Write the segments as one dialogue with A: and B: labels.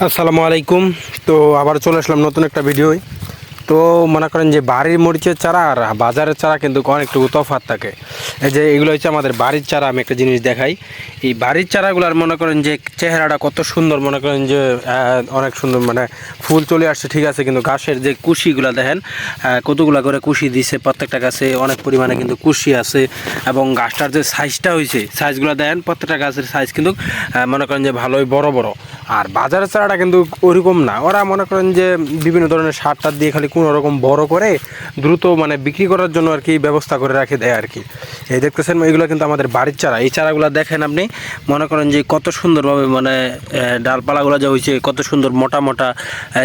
A: আসসালামু আলাইকুম। তো আবার চলে আসলাম নতুন একটা ভিডিও। তো মনে করেন যে বাড়ির মরিচের চারা আর বাজারের চারা কিন্তু অনেকটুকু তফাৎ থাকে। এই যে এগুলো হচ্ছে আমাদের বাড়ির চারা। আমি একটা জিনিস দেখাই, এই বাড়ির চারাগুলোর মনে করেন যে চেহারাটা কত সুন্দর, মনে করেন যে অনেক সুন্দর, মানে ফুল চলে আসছে ঠিক আছে, কিন্তু গাছের যে কুশিগুলো দেখেন কতগুলো করে কুশি দিছে, প্রত্যেকটা গাছে অনেক পরিমাণে কিন্তু কুশি আছে। এবং গাছটার যে সাইজটা হয়েছে, সাইজগুলো দেখেন, প্রত্যেকটা গাছের সাইজ কিন্তু মনে করেন যে ভালোই বড় বড়। আর বাজারের চারাটা কিন্তু ওইরকম না, ওরা মনে করেন যে বিভিন্ন ধরনের সার টার দিয়ে খালি কোনো রকম বড় করে দ্রুত মানে বিক্রি করার জন্য আর কি ব্যবস্থা করে রাখে দেয় আর কি। এই দেখতেছেন এগুলো কিন্তু আমাদের বাড়ির চারা। এই চারাগুলো দেখেন আপনি, মনে করেন যে কত সুন্দরভাবে মানে ডালপালাগুলো যে হয়েছে কত সুন্দর মোটা মোটা।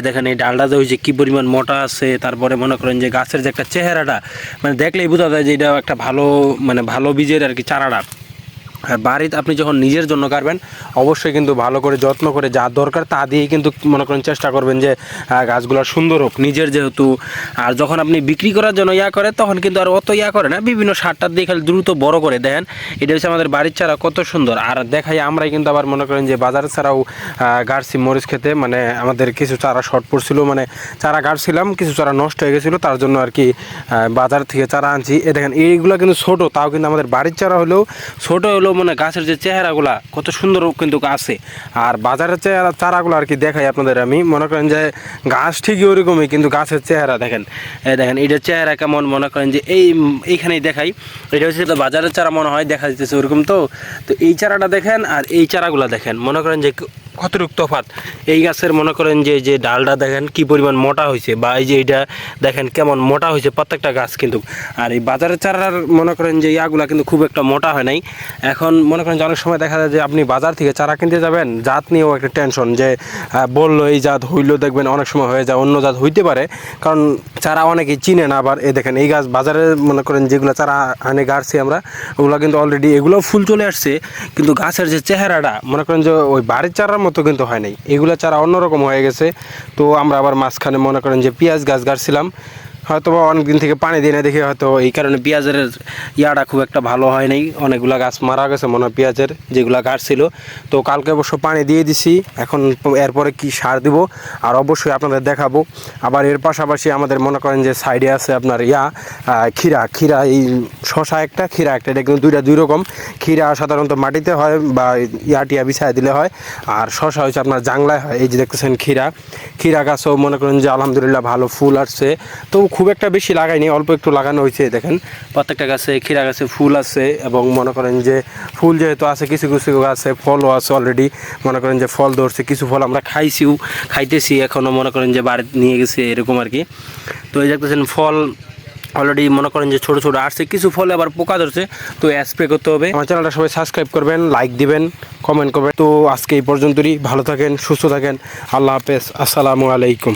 A: দেখেন এই ডালটা যে হয়েছে কী পরিমাণ মোটা আছে। তারপরে মনে করেন যে গাছের যে একটা চেহারাটা মানে দেখলেই বোঝা যায় যে এটা একটা ভালো মানে ভালো বীজের আর কি চারাটা। আর বাড়িতে আপনি যখন নিজের জন্য কাটবেন অবশ্যই কিন্তু ভালো করে যত্ন করে যা দরকার তা দিয়েই কিন্তু মনে করেন চেষ্টা করবেন যে গাছগুলো সুন্দর হোক নিজের যেহেতু। আর যখন আপনি বিক্রি করার জন্য করে তখন কিন্তু আর অত করে না, বিভিন্ন সারটার দিয়ে খালি দ্রুত বড় করে দেন। এটা হচ্ছে আমাদের বাড়ির চারা, কত সুন্দর। আর দেখাই আমরাই কিন্তু আবার মনে করেন যে বাজার ছাড়াও গাড়ছি মরিচ খেতে, মানে আমাদের কিছু চারা শর্ট পড়ছিল, মানে চারা গাড়ছিলাম, কিছু চারা নষ্ট হয়ে গেছিলো, তার জন্য আর কি বাজার থেকে চারা আনছি। এ দেখেন এইগুলো কিন্তু ছোটো, তাও কিন্তু আমাদের বাড়ির চারা হলেও ছোটো হলেও মানে গাছের যে চেহারাগুলা কত সুন্দর কিন্তু আছে। আর বাজারের চারাগুলো আর কি দেখাই আপনাদের আমি, মনে করেন যে গাছ ঠিকই ওরকমই, কিন্তু গাছের চেহারা দেখেন। দেখেন এটার চেহারা কেমন, মনে করেন যে এইখানেই দেখাই। এটা হচ্ছে তো বাজারের চারা মনে হয় দেখা যাচ্ছে ওরকম। তো এই চারাটা দেখেন আর এই চারাগুলো দেখেন, মনে করেন যে কতটুকু তফাৎ। এই গাছের মনে করেন যে ডালটা দেখেন কি পরিমাণ মোটা হয়েছে, বা এই যে এইটা দেখেন কেমন মোটা হয়েছে প্রত্যেকটা গাছ কিন্তু। আর এই বাজারের চারার মনে করেন যে ইয়াগুলা কিন্তু খুব একটা মোটা হয় নাই। এখন মনে করেন যে অনেক সময় দেখা যায় যে আপনি বাজার থেকে চারা কিনতে যাবেন, জাত নিয়েও একটা টেনশন, যে বললো এই জাত হইলেও দেখবেন অনেক সময় হয়ে যায় অন্য জাত হইতে পারে, কারণ চারা অনেকেই চিনে না। আবার এই দেখেন এই গাছ বাজারে মনে করেন যেগুলো চারা আনে গাড়ছি আমরা, ওগুলো কিন্তু অলরেডি এগুলো ফুল চলে আসছে, কিন্তু গাছের যে চেহারাটা মনে করেন যে ওই বাড়ির চারার মতো কিন্তু হয় নাই, এগুলো চারা অন্যরকম হয়ে গেছে। তো আমরা আবার মাঝখানে মনে করেন যে পেঁয়াজ গাছ গাড়ছিলাম, হয়তো বা অনেক দিন থেকে পানি দিয়ে না দেখে হয়তো এই কারণে পেঁয়াজের ইয়াটা খুব একটা ভালো হয় নাই, অনেকগুলো গাছ মারা গেছে মনে হয় পেঁয়াজের যেগুলো গাছ ছিল। তো কালকে অবশ্য পানি দিয়ে দিছি, এখন এরপরে কি সার দিব আর অবশ্যই আপনাদের দেখাবো। আবার এর পাশাপাশি আমাদের মনে করেন যে সাইডে আছে আপনার ক্ষীরা, এই শশা একটা ক্ষীরা একটা, এটা কিন্তু দুই রকম। ক্ষীরা সাধারণত মাটিতে হয় বা টিয়া বিছায় দিলে হয়, আর শশা হচ্ছে আপনার জাংলায় হয়। এই যে দেখতেছেন ক্ষীরা গাছও মনে করেন যে আলহামদুলিল্লাহ ভালো ফুল আসছে। তো খুব একটা বেশি লাগাইনি, অল্প একটু লাগানো হয়েছে। দেখেন প্রত্যেকটা গাছে ক্ষীরা গাছে ফুল আছে, এবং মনে করেন যে ফুল যেহেতু আছে কিছু কিছু গাছে ফলও আছে অলরেডি, মনে করেন যে ফল ধরছে, কিছু ফল আমরা খাইতেছি এখনও, মনে করেন যে বাড়িতে নিয়ে গেছে এরকম আর কি। তো এই দেখতেছেন ফল অলরেডি মনে করেন যে ছোটো ছোটো আসছে, কিছু ফলে আবার পোকা ধরছে, তো স্প্রে করতে হবে। আমার চ্যানেলটা সবাই সাবস্ক্রাইব করবেন, লাইক দিবেন, কমেন্ট করবেন। তো আজকে এই পর্যন্তই, ভালো থাকেন, সুস্থ থাকেন, আল্লাহ হাফেজ, আসসালামু আলাইকুম।